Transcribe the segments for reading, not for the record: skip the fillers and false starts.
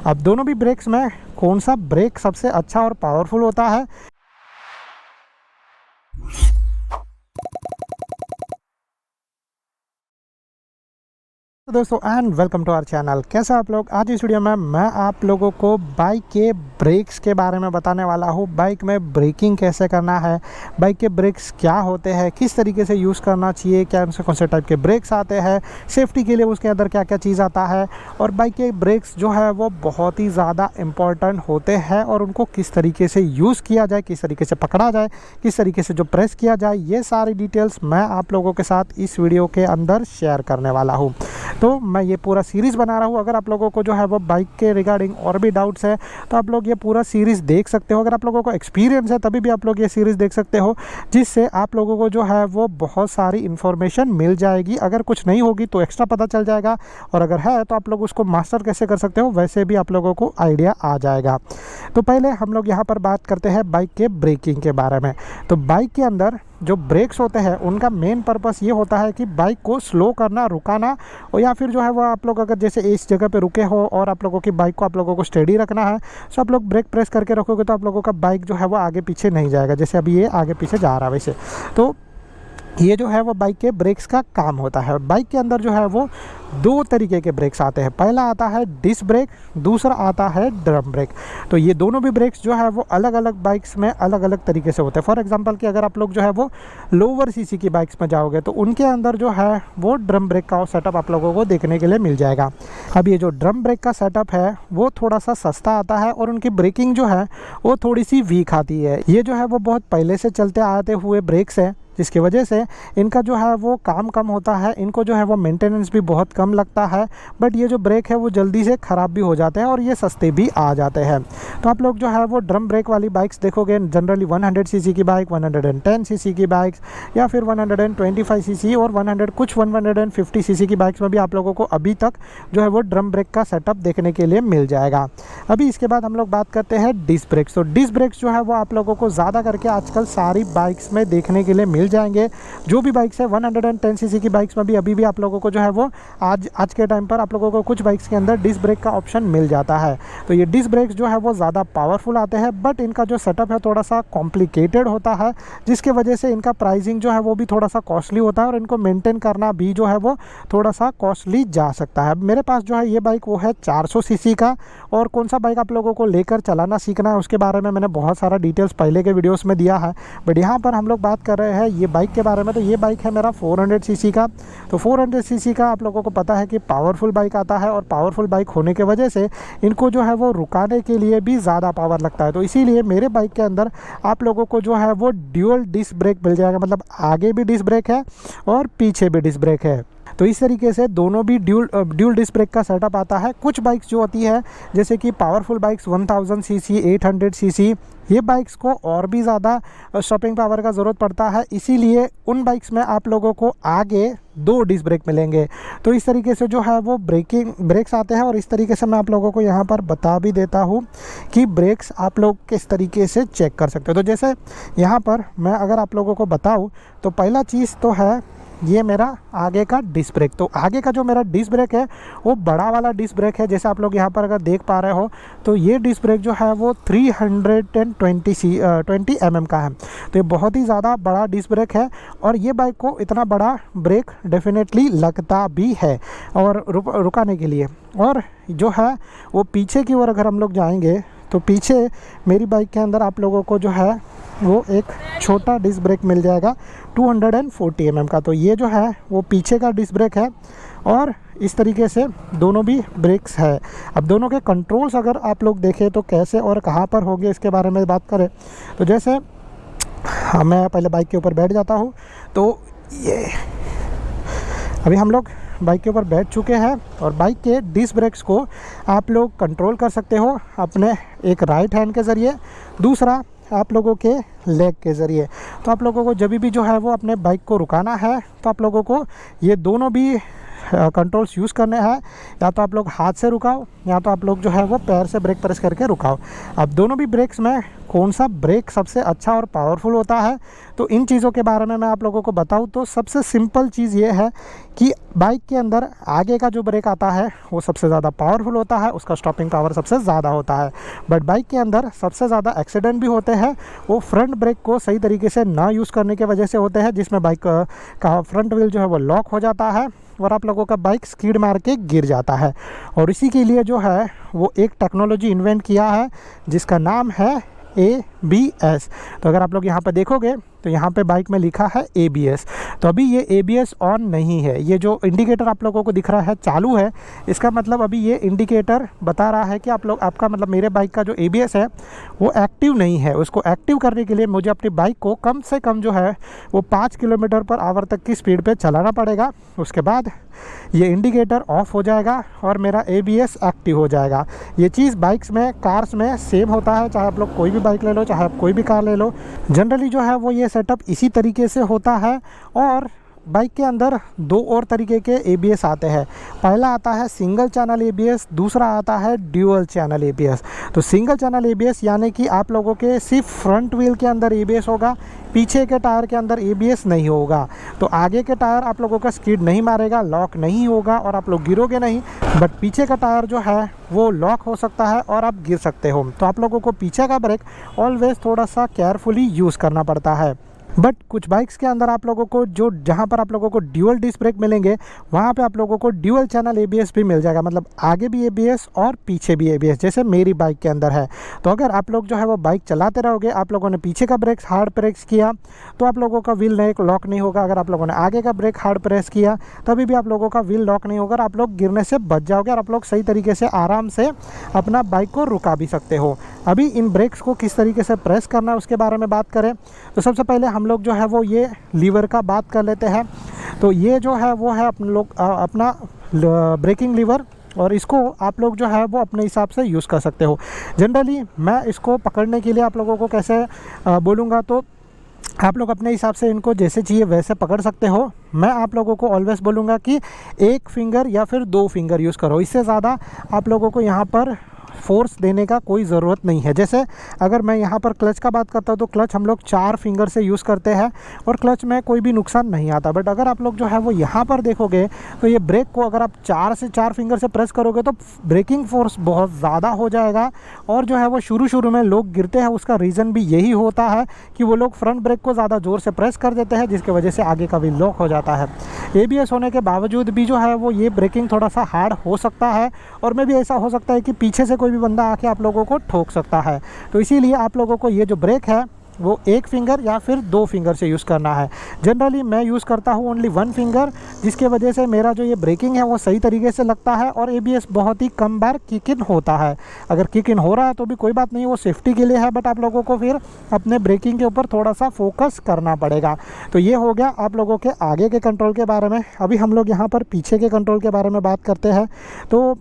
अब दोनों भी ब्रेक्स में कौन सा ब्रेक सबसे अच्छा और पावरफुल होता है, तो दोस्तों and welcome to our channel. कैसे आप लोग? आज इस वीडियो में मैं आप लोगों को बाइक के ब्रेक्स के बारे में बताने वाला हूँ। बाइक में ब्रेकिंग कैसे करना है, बाइक के ब्रेक्स क्या होते हैं, किस तरीके से यूज़ करना चाहिए, क्या उनसे कौन से टाइप के ब्रेक्स आते हैं, सेफ्टी के लिए उसके अंदर क्या क्या चीज़ आता है, और बाइक के ब्रेक्स जो है वो बहुत ही ज़्यादा इम्पॉर्टेंट होते हैं और उनको किस तरीके से यूज़ किया जाए, किस तरीके से पकड़ा जाए, किस तरीके से जो प्रेस किया जाए, ये सारी डिटेल्स मैं आप लोगों के साथ इस वीडियो के अंदर शेयर करने वाला हूँ। तो मैं ये पूरा सीरीज़ बना रहा हूँ। अगर आप लोगों को जो है वो बाइक के रिगार्डिंग और भी डाउट्स है तो आप लोग ये पूरा सीरीज़ देख सकते हो। अगर आप लोगों को एक्सपीरियंस है तभी भी आप लोग ये सीरीज़ देख सकते हो, जिससे आप लोगों को जो है वो बहुत सारी इन्फॉर्मेशन मिल जाएगी। अगर कुछ नहीं होगी तो एक्स्ट्रा पता चल जाएगा, और अगर है तो आप लोग उसको मास्टर कैसे कर सकते हो वैसे भी आप लोगों को आइडिया आ जाएगा। तो पहले हम लोग यहाँ पर बात करते हैं बाइक के ब्रेकिंग के बारे में। तो बाइक के अंदर जो ब्रेक्स होते हैं उनका मेन पर्पस ये होता है कि बाइक को स्लो करना, रुकाना, और या फिर जो है वो आप लोग अगर जैसे इस जगह पे रुके हो और आप लोगों की बाइक को आप लोगों को स्टेडी रखना है, तो आप लोग ब्रेक प्रेस करके रखोगे तो आप लोगों का बाइक जो है वो आगे पीछे नहीं जाएगा, जैसे अभी ये आगे पीछे जा रहा है वैसे। तो ये जो है वो बाइक के ब्रेक्स का काम होता है। बाइक के अंदर जो है वो दो तरीके के ब्रेक्स आते हैं। पहला आता है डिस्क ब्रेक, दूसरा आता है ड्रम ब्रेक। तो ये दोनों भी ब्रेक्स जो है वो अलग अलग बाइक्स में अलग अलग तरीके से होते हैं। फॉर एग्जांपल कि अगर आप लोग जो है वो लोअर सीसी की बाइक्स में जाओगे तो उनके अंदर जो है वो ड्रम ब्रेक का सेटअप आप लोगों को देखने के लिए मिल जाएगा। अब ये जो ड्रम ब्रेक का सेटअप है वो थोड़ा सा सस्ता आता है और उनकी ब्रेकिंग जो है वो थोड़ी सी वीक आती है। ये जो है वो बहुत पहले से चलते आते हुए ब्रेक्स हैं, जिसकी वजह से इनका जो है वो काम कम होता है, इनको जो है वो मेंटेनेंस भी बहुत कम लगता है। बट ये जो ब्रेक है वो जल्दी से ख़राब भी हो जाते हैं और ये सस्ते भी आ जाते हैं। तो आप लोग जो है वो ड्रम ब्रेक वाली बाइक्स देखोगे जनरली 100 सीसी की बाइक, 110 सीसी की बाइक्स, या फिर 125 सीसी और 150 सीसी की बाइक्स में भी आप लोगों को अभी तक जो है वो ड्रम ब्रेक का सेटअप देखने के लिए मिल जाएगा। अभी इसके बाद हम लोग बात करते हैं डिस्क ब्रेक्स। तो डिस्क ब्रेक्स जो है वो आप लोगों को ज़्यादा करके आजकल सारी बाइक्स में देखने के लिए मिल जाएंगे। जो भी बाइक्स है 110 सीसी की बाइक्स में भी अभी भी आप लोगों को जो है वो आज के टाइम पर आप लोगों को कुछ बाइक्स के अंदर डिस्क ब्रेक का ऑप्शन मिल जाता है। तो ये डिस्क ब्रेक्स जो है वो ज़्यादा पावरफुल आते हैं, बट इनका जो सेटअप है थोड़ा सा कॉम्प्लिकेटेड होता है, जिसके वजह से इनका प्राइसिंग जो है वो भी थोड़ा सा कॉस्टली होता है और इनको मेंटेन करना भी जो है वो थोड़ा सा कॉस्टली जा सकता है। मेरे पास जो है ये बाइक वो है 400 सीसी का, और कौन सा बाइक आप लोगों को लेकर चलाना सीखना है उसके बारे में मैंने बहुत सारा डिटेल्स पहले के वीडियोस में दिया है। बट यहाँ पर हम लोग बात कर रहे हैं ये बाइक के बारे में। तो ये बाइक है मेरा 400 सीसी का। तो 400 सीसी का आप लोगों को पता है कि पावरफुल बाइक आता है, और पावरफुल बाइक होने के वजह से इनको जो है वो रुकाने के लिए भी ज़्यादा पावर लगता है। तो इसीलिए मेरे बाइक के अंदर आप लोगों को जो है वो ड्यूअल डिस्क ब्रेक मिल जाएगा, मतलब आगे भी डिस्क ब्रेक है और पीछे भी डिस्क ब्रेक है। तो इस तरीके से दोनों भी ड्यूल डिस्क ब्रेक का सेटअप आता है। कुछ बाइक्स जो होती है जैसे कि पावरफुल बाइक्स 1000 सीसी, 800 सीसी, ये बाइक्स को और भी ज़्यादा स्टॉपिंग पावर का ज़रूरत पड़ता है, इसीलिए उन बाइक्स में आप लोगों को आगे 2 डिस्क ब्रेक मिलेंगे। तो इस तरीके से जो है वो ब्रेक्स आते हैं, और इस तरीके से मैं आप लोगों को यहाँ पर बता भी देता हूँ कि ब्रेक्स आप लोग किस तरीके से चेक कर सकते हो। तो जैसे यहाँ पर मैं अगर आप लोगों को बताऊँ तो पहला चीज़ तो है ये मेरा आगे का डिस्क ब्रेक। तो आगे का जो मेरा डिस्क ब्रेक है वो बड़ा वाला डिस्क ब्रेक है। जैसे आप लोग यहाँ पर अगर देख पा रहे हो तो ये डिस्क ब्रेक जो है वो 320 mm का है। तो ये बहुत ही ज़्यादा बड़ा डिस्क ब्रेक है, और ये बाइक को इतना बड़ा ब्रेक डेफिनेटली लगता भी है और रुकाने के लिए। और जो है वो पीछे की ओर अगर हम लोग जाएंगे तो पीछे मेरी बाइक के अंदर आप लोगों को जो है वो एक छोटा डिस्क ब्रेक मिल जाएगा 240 mm का। तो ये जो है वो पीछे का डिस्क ब्रेक है, और इस तरीके से दोनों भी ब्रेक्स है। अब दोनों के कंट्रोल्स अगर आप लोग देखें तो कैसे और कहाँ पर होंगे इसके बारे में बात करें तो जैसे मैं पहले बाइक के ऊपर बैठ जाता हूँ। तो ये अभी हम लोग बाइक के ऊपर बैठ चुके हैं, और बाइक के डिस्क ब्रेक्स को आप लोग कंट्रोल कर सकते हो अपने एक राइट हैंड के ज़रिए, दूसरा आप लोगों के लेग के ज़रिए। तो आप लोगों को जब भी जो है वो अपने बाइक को रुकाना है तो आप लोगों को ये दोनों भी कंट्रोल्स यूज़ करने हैं, या तो आप लोग हाथ से रुकाओ या तो आप लोग जो है वो पैर से ब्रेक प्रेस करके रुकाओ। अब दोनों भी ब्रेक्स में कौन सा ब्रेक सबसे अच्छा और पावरफुल होता है, तो इन चीज़ों के बारे में मैं आप लोगों को बताऊं तो सबसे सिंपल चीज़ ये है कि बाइक के अंदर आगे का जो ब्रेक आता है वो सबसे ज़्यादा पावरफुल होता है, उसका स्टॉपिंग पावर सबसे ज़्यादा होता है। बट बाइक के अंदर सबसे ज़्यादा एक्सीडेंट भी होते हैं वो फ्रंट ब्रेक को सही तरीके से ना यूज़ करने की वजह से होते हैं, जिसमें बाइक का फ्रंट व्हील जो है वो लॉक हो जाता है और आप लोगों का बाइक स्कीड मार के गिर जाता है। और इसी के लिए जो है वो एक टेक्नोलॉजी इन्वेंट किया है जिसका नाम है ABS। तो अगर आप लोग यहाँ पर देखोगे तो यहाँ पे बाइक में लिखा है ABS। तो अभी ये ABS ऑन नहीं है, ये जो इंडिकेटर आप लोगों को दिख रहा है चालू है, इसका मतलब अभी ये इंडिकेटर बता रहा है कि आप लोग आपका मतलब मेरे बाइक का जो ABS है वो एक्टिव नहीं है। उसको एक्टिव करने के लिए मुझे अपनी बाइक को कम से कम जो है वो 5 किलोमीटर पर आवर तक की स्पीड पे चलाना पड़ेगा। उसके बाद ये इंडिकेटर ऑफ हो जाएगा और मेरा ABS एक्टिव हो जाएगा। ये चीज़ बाइक्स में, कार्स में सेम होता है, चाहे आप लोग कोई भी बाइक ले लो, चाहे आप कोई भी कार ले लो, जनरली जो है वो ये सेटअप इसी तरीके से होता है। और बाइक के अंदर दो और तरीके के ABS आते हैं। पहला आता है सिंगल चैनल ABS, दूसरा आता है ड्यूअल चैनल ABS। तो सिंगल चैनल ABS यानी कि आप लोगों के सिर्फ फ्रंट व्हील के अंदर ABS होगा, पीछे के टायर के अंदर ABS नहीं होगा। तो आगे के टायर आप लोगों का स्किड नहीं मारेगा, लॉक नहीं होगा और आप लोग गिरोगे नहीं। बट पीछे का टायर जो है वो लॉक हो सकता है और आप गिर सकते हो। तो आप लोगों को पीछे का ब्रेक ऑलवेज थोड़ा सा केयरफुली यूज़ करना पड़ता है। बट कुछ बाइक्स के अंदर आप लोगों को जहाँ पर आप लोगों को ड्यूअल डिस्क ब्रेक मिलेंगे वहाँ पे आप लोगों को ड्यूअल चैनल ABS भी मिल जाएगा, मतलब आगे भी ABS और पीछे भी ABS, जैसे मेरी बाइक के अंदर है। तो अगर आप लोग जो है वो बाइक चलाते रहोगे, आप लोगों ने पीछे का ब्रेक हार्ड प्रेस किया तो आप लोगों का व्हील नहीं लॉक नहीं होगा। अगर आप लोगों ने आगे का ब्रेक हार्ड प्रेस किया तभी भी आप लोगों का व्हील लॉक नहीं होगा, आप लोग गिरने से बच जाओगे और आप लोग सही तरीके से आराम से अपना बाइक को रुका भी सकते हो। अभी इन ब्रेक्स को किस तरीके से प्रेस करना है उसके बारे में बात करें तो सबसे पहले हम लोग जो है वो ये लीवर का बात कर लेते हैं। तो ये जो है वो है अपना ब्रेकिंग लीवर, और इसको आप लोग जो है वो अपने हिसाब से यूज़ कर सकते हो। जनरली मैं इसको पकड़ने के लिए आप लोगों को कैसे बोलूँगा, तो आप लोग अपने हिसाब से इनको जैसे चाहिए वैसे पकड़ सकते हो। मैं आप लोगों को ऑलवेज़ बोलूँगा कि एक फिंगर या फिर 2 फिंगर यूज़ करो, इससे ज़्यादा आप लोगों को यहाँ पर फोर्स देने का कोई ज़रूरत नहीं है। जैसे अगर मैं यहाँ पर क्लच का बात करता हूँ तो क्लच हम लोग 4 फिंगर से यूज़ करते हैं और क्लच में कोई भी नुकसान नहीं आता। बट अगर आप लोग जो है वो यहाँ पर देखोगे तो ये ब्रेक को अगर आप 4 से 4 फिंगर से प्रेस करोगे तो ब्रेकिंग फोर्स बहुत ज़्यादा हो जाएगा और जो है वो शुरू में लोग गिरते हैं। उसका रीज़न भी यही होता है कि वो लोग फ्रंट ब्रेक को ज़्यादा ज़ोर से प्रेस कर देते हैं, जिसकी वजह से आगे का भी लॉक हो जाता है। ABS होने के बावजूद भी जो है वो ये ब्रेकिंग थोड़ा सा हार्ड हो सकता है और में भी ऐसा हो सकता है कि पीछे से कोई भी बंदा आके आप लोगों को ठोक सकता है। तो इसीलिए आप लोगों को ये जो ब्रेक है वो 1 फिंगर या फिर 2 फिंगर से यूज़ करना है। जनरली मैं यूज़ करता हूँ ओनली 1 फिंगर, जिसके वजह से मेरा जो ये ब्रेकिंग है वो सही तरीके से लगता है और ABS बहुत ही कम बार किक इन होता है। अगर किक इन हो रहा है तो भी कोई बात नहीं, वो सेफ्टी के लिए है, बट आप लोगों को फिर अपने ब्रेकिंग के ऊपर थोड़ा सा फोकस करना पड़ेगा। तो ये हो गया आप लोगों के आगे के कंट्रोल के बारे में। अभी हम लोग यहाँ पर पीछे के कंट्रोल के बारे में बात करते हैं। तो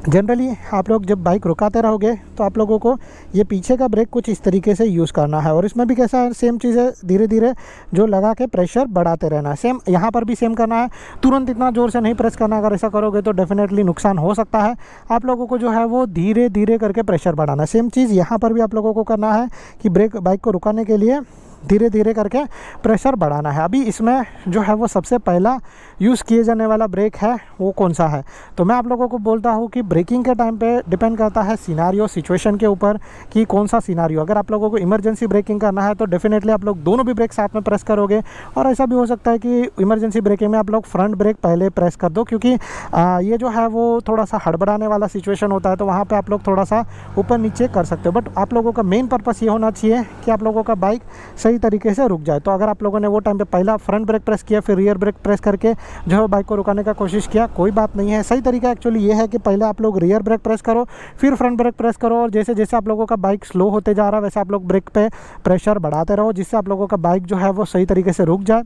जनरली आप लोग जब बाइक रुकाते रहोगे तो आप लोगों को ये पीछे का ब्रेक कुछ इस तरीके से यूज़ करना है और इसमें भी कैसा है, सेम चीज़ है, धीरे धीरे जो लगा के प्रेशर बढ़ाते रहना है। सेम यहाँ पर भी सेम करना है, तुरंत इतना ज़ोर से नहीं प्रेस करना। अगर ऐसा करोगे तो डेफिनेटली नुकसान हो सकता है। आप लोगों को जो है वो धीरे धीरे करके प्रेशर बढ़ाना है। सेम चीज़ यहाँ पर भी आप लोगों को करना है कि बाइक को रुकाने के लिए धीरे धीरे करके प्रेशर बढ़ाना है। अभी इसमें जो है वो सबसे पहला यूज़ किए जाने वाला ब्रेक है वो कौन सा है, तो मैं आप लोगों को बोलता हूँ कि ब्रेकिंग के टाइम पे डिपेंड करता है सिनारियो, सिचुएशन के ऊपर कि कौन सा सिनारियो। अगर आप लोगों को इमरजेंसी ब्रेकिंग करना है तो डेफिनेटली आप लोग दोनों भी ब्रेक साथ में प्रेस करोगे। और ऐसा भी हो सकता है कि इमरजेंसी ब्रेकिंग में आप लोग फ्रंट ब्रेक पहले प्रेस कर दो, क्योंकि ये जो है वो थोड़ा सा हड़बड़ाने वाला सिचुएशन होता है, तो वहाँ पर आप लोग थोड़ा सा ऊपर नीचे कर सकते हो। बट आप लोगों का मेन पर्पस ये होना चाहिए कि आप लोगों का बाइक सही तरीके से रुक जाए। तो अगर आप लोगों ने वो टाइम पे पहला फ्रंट ब्रेक प्रेस किया फिर रियर ब्रेक प्रेस करके जो है बाइक को रुकाने का कोशिश किया, कोई बात नहीं है। सही तरीका एक्चुअली ये है कि पहले आप लोग रियर ब्रेक प्रेस करो फिर फ्रंट ब्रेक प्रेस करो, और जैसे जैसे आप लोगों का बाइक स्लो होते जा रहा है वैसे आप लोग ब्रेक पे प्रेशर बढ़ाते रहो, जिससे आप लोगों का बाइक जो है वो सही तरीके से रुक जाए।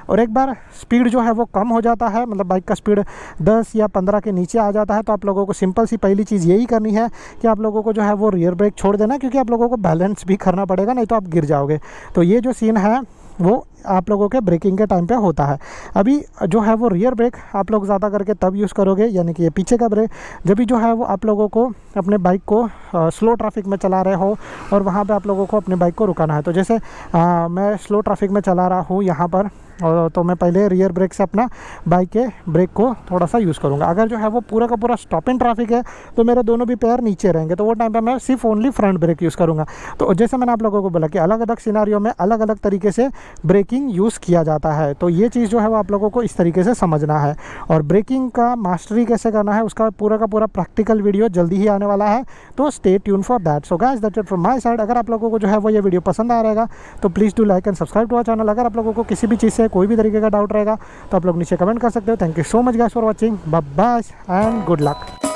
और एक बार स्पीड जो है वो कम हो जाता है, मतलब बाइक का स्पीड 10 या 15 के नीचे आ जाता है, तो आप लोगों को सिंपल सी पहली चीज़ यही करनी है कि आप लोगों को जो है वो रियर ब्रेक छोड़ देना, क्योंकि आप लोगों को बैलेंस भी करना पड़ेगा, नहीं तो आप गिर जाओगे। तो ये जो सीन है वो आप लोगों के ब्रेकिंग के टाइम पे होता है। अभी जो है वो रियर ब्रेक आप लोग ज़्यादा करके तब यूज़ करोगे, यानी कि ये पीछे का ब्रेक, जब भी जो है वो आप लोगों को अपने बाइक को स्लो ट्रैफिक में चला रहे हो और वहाँ पे आप लोगों को अपने बाइक को रुकाना है। तो जैसे मैं स्लो ट्रैफिक में चला रहा हूँ यहाँ पर, तो मैं पहले रियर ब्रेक से अपना बाइक के ब्रेक को थोड़ा सा यूज़ करूँगा। अगर जो है वो पूरा का पूरा स्टॉप इन ट्रैफिक है तो मेरे दोनों भी पैर नीचे रहेंगे, तो वो टाइम पे मैं सिर्फ ओनली फ्रंट ब्रेक यूज़ करूँगा। तो जैसे मैंने आप लोगों को बोला कि अलग अलग सिनारियो में अलग अलग तरीके से ब्रेकिंग यूज़ किया जाता है, तो ये चीज़ जो है वो आप लोगों को इस तरीके से समझना है। और ब्रेकिंग का मास्टरी कैसे करना है उसका पूरा का पूरा प्रैक्टिकल वीडियो जल्दी ही आने वाला है, तो stay tune for that. So guys that's it from my side. अगर आप लोगों को जो है वो ये वीडियो पसंद आ रहेगा तो please do like and subscribe to our channel. अगर आप लोगों को किसी भी चीज़ से कोई भी तरीके का डाउट रहेगा तो आप लोग नीचे कमेंट कर सकते हो। Thank you so much guys for watching, bye bye and good luck.